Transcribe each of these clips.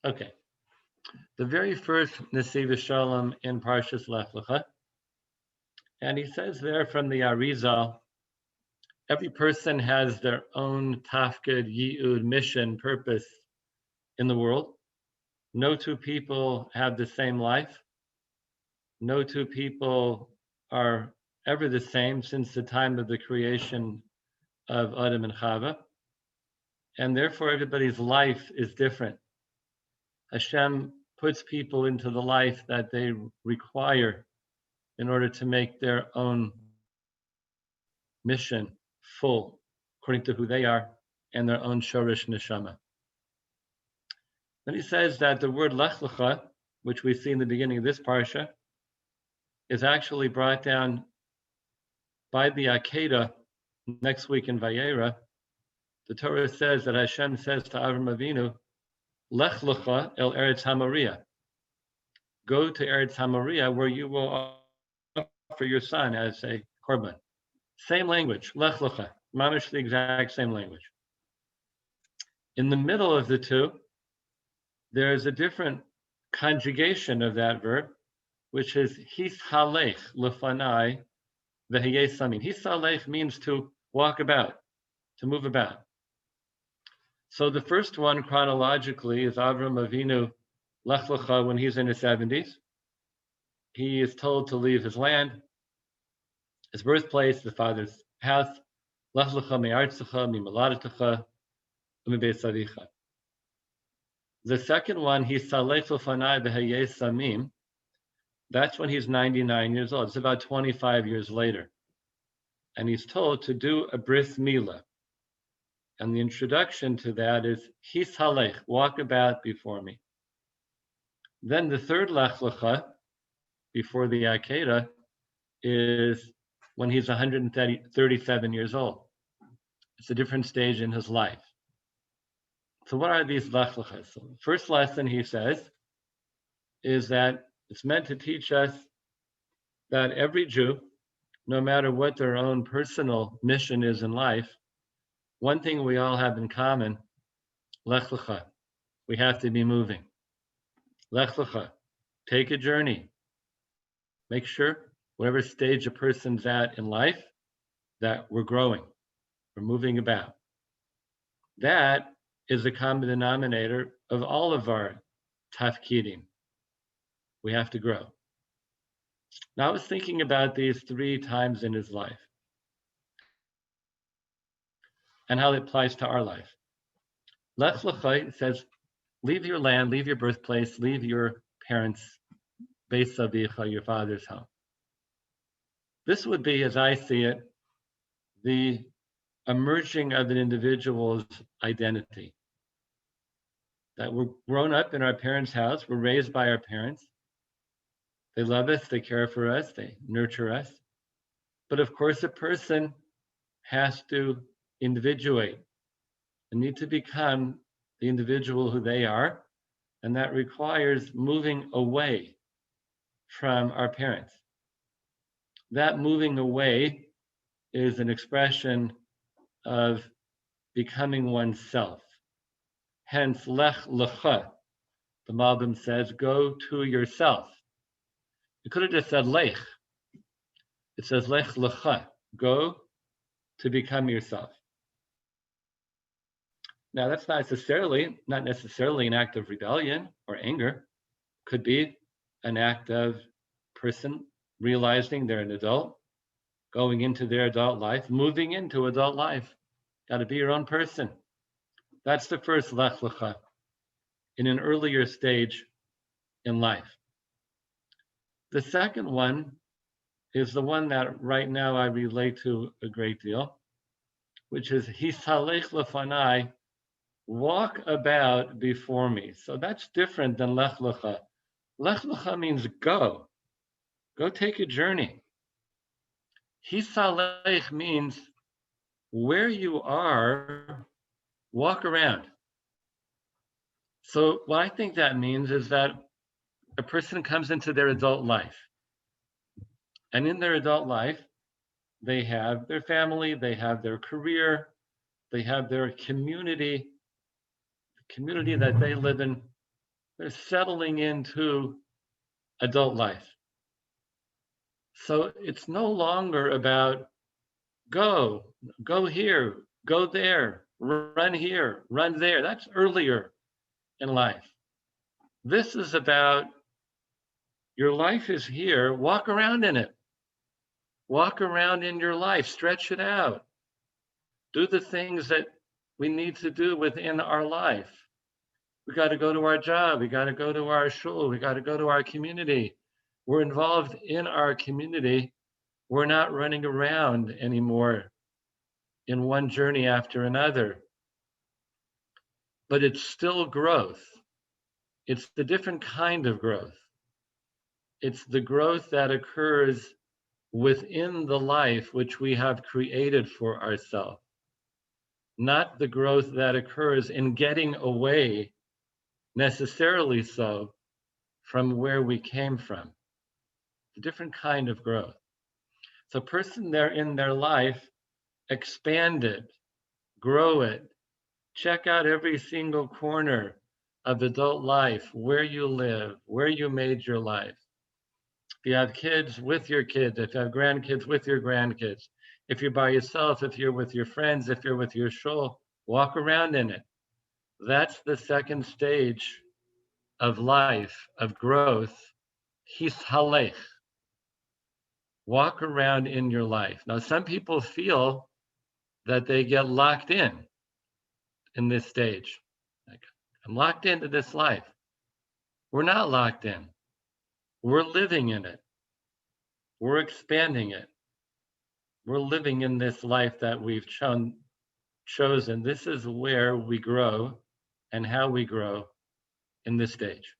Okay. The very first Nesiv Shalom in Parshas Lech Lecha, and he says there from the Arizal, every person has their own tafkid, yi'ud, mission, purpose in the world. No two people have the same life. No two people are ever the same since the time of the creation of Adam and Chava. And therefore, everybody's life is different. Hashem puts people into the life that they require in order to make their own mission full, according to who they are and their own shorish neshama. Then he says that the word Lech Lecha, which we see in the beginning of this parsha, is actually brought down by the Akedah next week in Vayera. The Torah says that Hashem says to Avram Avinu, Lech Lecha el Eretz HaMoriah. Go to Eretz HaMoriah where you will offer your son as a korban. Same language, Lech Lecha, mamish the exact same language. In the middle of the two, there's a different conjugation of that verb, which is Hishalech lefanai v'heyeh samim. Hishalech means to walk about, to move about. So the first one chronologically is Avram Avinu Lech Lecha when he's in his 70s. He is told to leave his land, his birthplace, the father's house. Lech Lecha me'artzecha mi'moladetecha u'mibeis avicha. The second one, Hisalech lefanai v'heyeh samim. That's when he's 99 years old. It's about 25 years later. And he's told to do a bris milah. And the introduction to that is Hishalech, walk about before me. Then the third Lech Lecha, before the Akedah, is when he's 137 years old. It's a different stage in his life. So what are these Lech Lechas? So the first lesson, he says, is that it's meant to teach us that every Jew, no matter what their own personal mission is in life, one thing we all have in common, Lech Lecha, we have to be moving. Lech Lecha, take a journey. Make sure, whatever stage a person's at in life, that we're growing, we're moving about. That is the common denominator of all of our tafkidim. We have to grow. Now I was thinking about these 3 times in his life and how it applies to our life. Lech Lecha says, leave your land, leave your birthplace, leave your parents' beis avicha, your father's home. This would be, as I see it, the emerging of an individual's identity. That we're grown up in our parents' house, we're raised by our parents. They love us, they care for us, they nurture us. But of course, a person has to individuate and need to become the individual who they are, and that requires moving away from our parents. That moving away is an expression of becoming oneself. Hence, Lech Lecha, the Malbim says, go to yourself. You could have just said Lech. It says Lech Lecha, go to become yourself. Now, that's not necessarily an act of rebellion or anger. Could be an act of person realizing they're an adult, going into their adult life, moving into adult life. Got to be your own person. That's the first Lech Lecha in an earlier stage in life. The second one is the one that right now I relate to a great deal, which is Hisalech lefanai, walk about before me. So that's different than Lech Lecha. Lech Lecha means go. Go take a journey. Hisalech means where you are, walk around. So what I think that means is that a person comes into their adult life. And in their adult life, they have their family, they have their career, they have their community, the community that they live in. They're settling into adult life. So it's no longer about go here, go there, run here, run there. That's earlier in life. This is about your life is here, walk around in it. Walk around in your life, stretch it out. Do the things that we need to do within our life. We got to go to our job, we got to go to our shul, we got to go to our community. We're involved in our community. We're not running around anymore in one journey after another. But it's still growth. It's the different kind of growth. It's the growth that occurs within the life which we have created for ourselves, not the growth that occurs in getting away necessarily so from where we came from. It's a different kind of growth. So a person there in their life, expand it, grow it, check out every single corner of adult life, where you live, where you made your life. If you have kids, with your kids. If you have grandkids, with your grandkids. If you're by yourself, if you're with your friends, if you're with your shul, walk around in it. That's the second stage of life, of growth. Hishalech. Walk around in your life. Now, some people feel that they get locked in this stage. Like, I'm locked into this life. We're not locked in. We're living in it. We're expanding it. We're living in this life that we've chosen. This is where we grow and how we grow in this stage.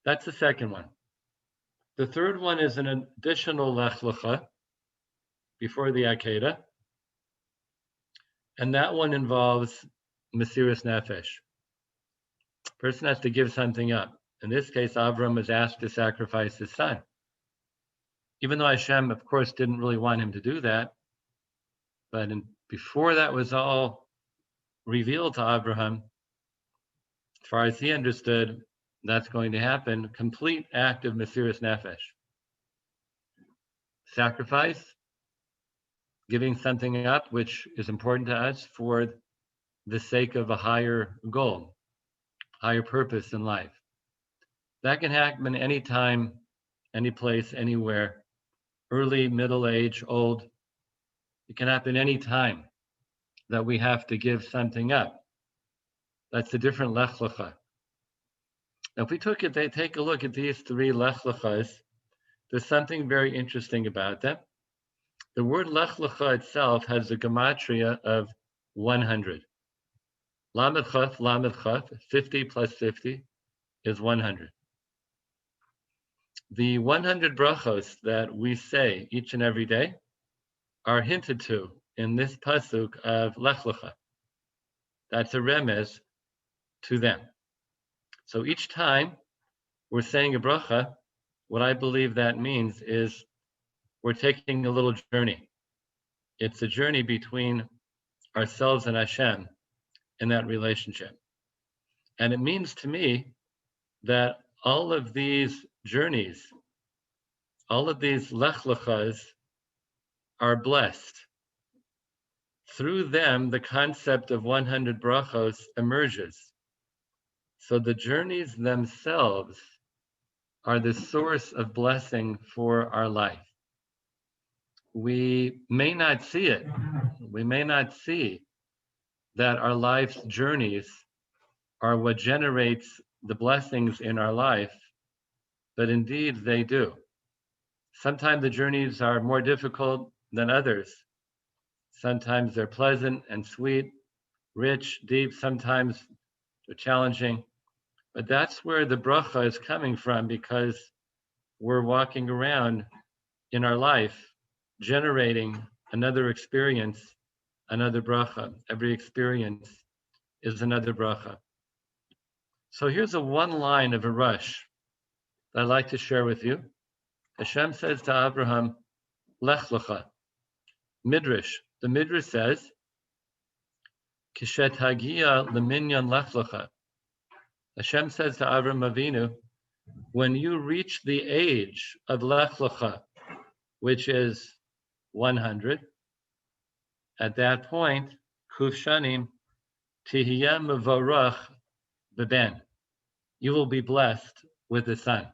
That's the second one. The third one is an additional Lech Lecha before the Akedah, and that one involves Mesiras Nefesh. Person has to give something up. In this case, Avram was asked to sacrifice his son. Even though Hashem, of course, didn't really want him to do that, but before that was all revealed to Abraham, as far as he understood, that's going to happen. Complete act of Mesiras Nefesh. Sacrifice, giving something up, which is important to us for the sake of a higher goal, higher purpose in life. That can happen anytime, any place, anywhere, early, middle age, old. It can happen any time that we have to give something up. That's a different Lech Lecha. Now, if we take a look at these three Lech Lechas, there's something very interesting about them. The word Lech Lecha itself has a gematria of 100. Lamed Chaf, 50 plus 50 is 100. The 100 brachos that we say each and every day are hinted to in this pasuk of Lech Lecha. That's a remez to them. So each time we're saying a bracha, what I believe that means is we're taking a little journey. It's a journey between ourselves and Hashem in that relationship. And it means to me that all of these journeys, all of these Lech Lechas are blessed. Through them, the concept of 100 brachos emerges. So the journeys themselves are the source of blessing for our life. We may not see it. We may not see that our life's journeys are what generates the blessings in our life, but indeed they do. Sometimes the journeys are more difficult than others. Sometimes they're pleasant and sweet, rich, deep. Sometimes they're challenging. But that's where the bracha is coming from, because we're walking around in our life generating another experience, another bracha. Every experience is another bracha. So here's a one line of a rush that I'd like to share with you. Hashem says to Abraham, Lech Lecha. Midrash. The Midrash says, Kishet Hagia Leminyan Lech Lecha. Hashem says to Avram Avinu, when you reach the age of Lech Lecha, which is 100, at that point, Kuf Shanim, Tihiyeh Mevorach Beben, you will be blessed with a son.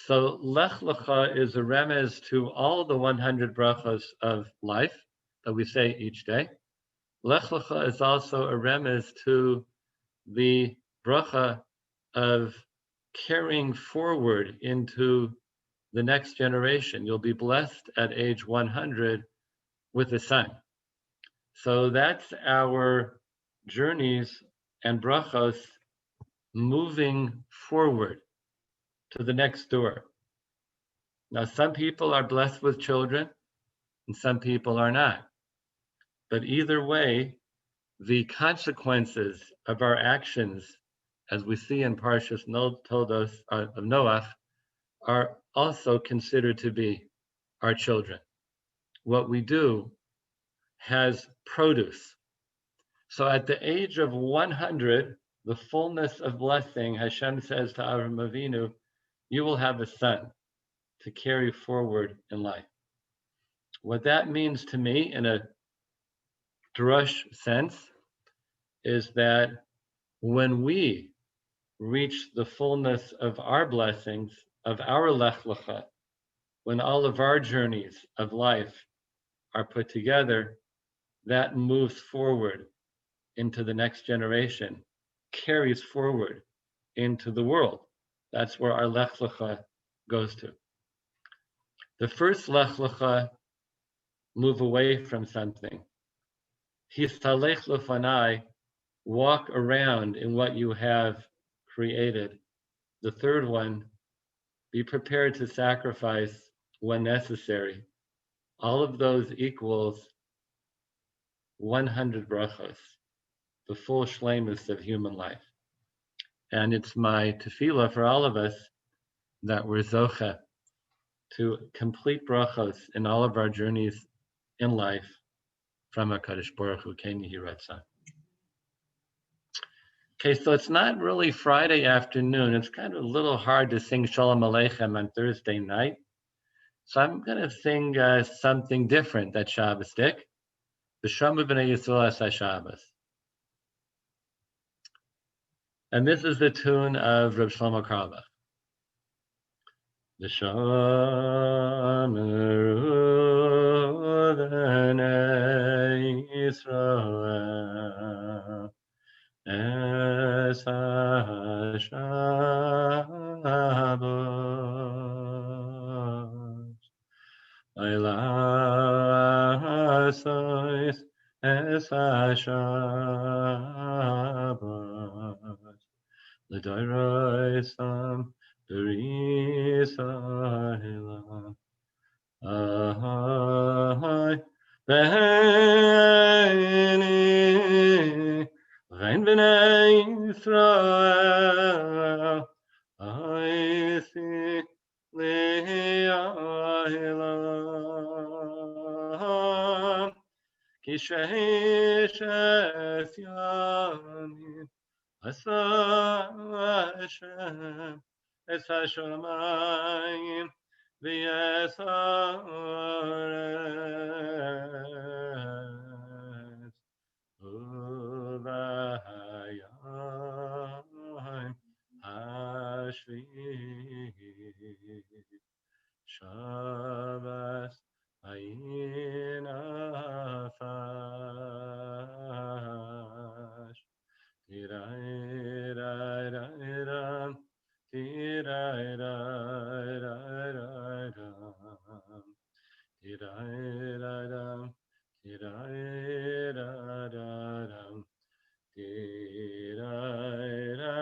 So Lech Lecha is a remez to all the 100 brachos of life that we say each day. Lech Lecha is also a remez to the bracha of carrying forward into the next generation. You'll be blessed at age 100 with a son. So that's our journeys and brachos moving forward to the next door. Now, some people are blessed with children and some people are not. But either way, the consequences of our actions, as we see in Parshas Toldos of Noach, are also considered to be our children. What we do has produce. So at the age of 100, the fullness of blessing, Hashem says to Avram Avinu, you will have a son to carry forward in life. What that means to me in a drush sense is that when we reach the fullness of our blessings, of our Lech Lecha, when all of our journeys of life are put together, that moves forward into the next generation, carries forward into the world. That's where our Lech Lecha goes to. The first Lech Lecha, move away from something. Histalech lefanai, walk around in what you have created. The third one, be prepared to sacrifice when necessary. All of those equals 100 brachos, the full shleimus of human life. And it's my tefillah for all of us that we're zocha to complete brachos in all of our journeys in life from HaKadosh Baruch Hu Ken Yehi Ratzon. Okay, so it's not really Friday afternoon. It's kind of a little hard to sing Shalom Aleichem on Thursday night. So I'm going to sing something different that Shabbos stick. B'Shama B'nai Yisrael Asay Shabbos. And this is the tune of Reb Shlomo Carlebach. B'Shama B'nai Yisrael Asay Shabbos. Ayla Asay Shabbos. L'dayraisam b'risayla. Ahai b'heini v'ein b'nei Yisrael. Aisi li'ayla. Ki sheishes yamim Asa Hashem es hashamayim v'es haaretz u'v'hayayim hashvi Shabbos ayin afash Tira-ira-ira-ira, tira-ira-ira-ira-ira, tira-ira-ira, tira-ira-ira-ira, tira-ira,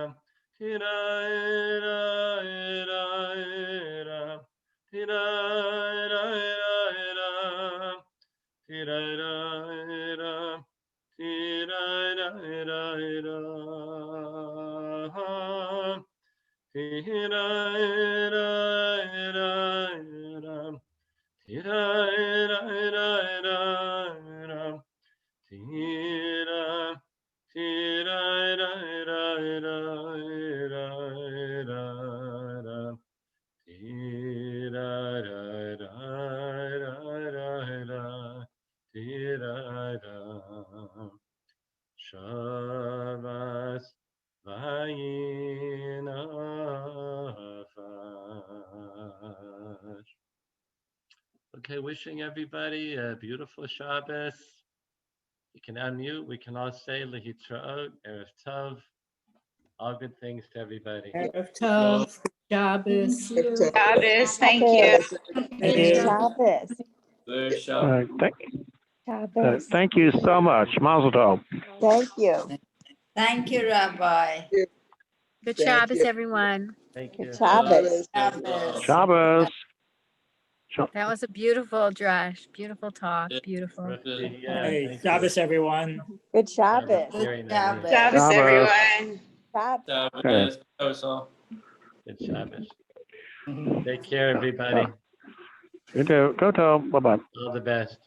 tira-ira-ira-ira, tira-ira-ira-ira, tira-ira-ira. Tira-ira-ira-ira, tira-ira-ira-ira, tira-ira-ira-ira, tira-ira-ira-ira. Okay, wishing everybody a beautiful Shabbos. You can unmute. We can all say Lehitraot, Erev Tov. All good things to everybody. Erev Tov, Shabbos. Shabbos, thank you. Thank you. Shabbos. Shabbos. Thank you so much. Mazel tov. Thank you. Thank you, Rabbi. Good Shabbos, everyone. Thank you. Good Shabbos. Shabbos. Shabbos. That was a beautiful drush, beautiful talk, beautiful. Rusty, yeah, Hey, thank Shabbos, you. everyone. Good Shabbos. Very nice. Shabbos. Shabbos, Shabbos. everyone. Shabbos. Good Shabbos. Take care, everybody. You too. Go to. Bye-bye. All the best.